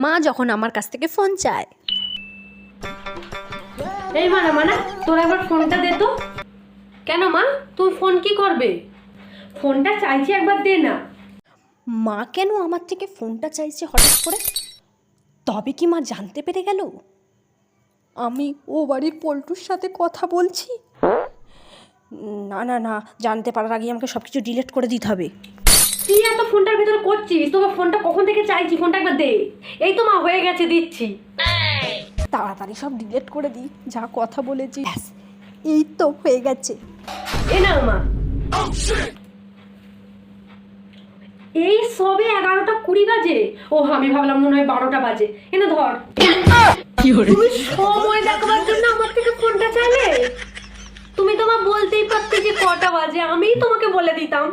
মা যখন আমার কাছ থেকে ফোন চায়। এই মানা তোর একবার ফোনটা দে তো। কেন মা, তুই ফোন কি করবে? ফোনটা চাইছি, একবার দে না। মা কেন আমার থেকে ফোনটা চাইছে হঠাৎ করে? তবে কি মা জানতে পেরে গেল আমি ও বাড়ির পল্টুর সাথে কথা বলছি? না না না, জানতে পারার আগে আমাকে সব কিছু ডিলিট করে দিতে হবে। তুই এত ফোনটার ভিতরে করছিস, তোকে ফোনটা কখন থেকে চাইছি, ফোনটা একবার দে। এই তো মা, হয়ে গেছে, দিচ্ছি। তাড়াতাড়ি সব ডিলিট করে দিই, যা কথা বলেছি। ব্যাস, এই তো হয়ে গেছে। এ নাও মা। এই সবে 11:20 বাজে। ও, আমি ভাবলাম মনে হয় 12টা বাজে। এনে ধর। তুমি সময় দেখাবার জন্য আমার থেকে ফোনটা চাইলে? তুমি তো মা বলতেই পারতে যে কটা বাজে, আমিই তোমাকে বলে দিতাম।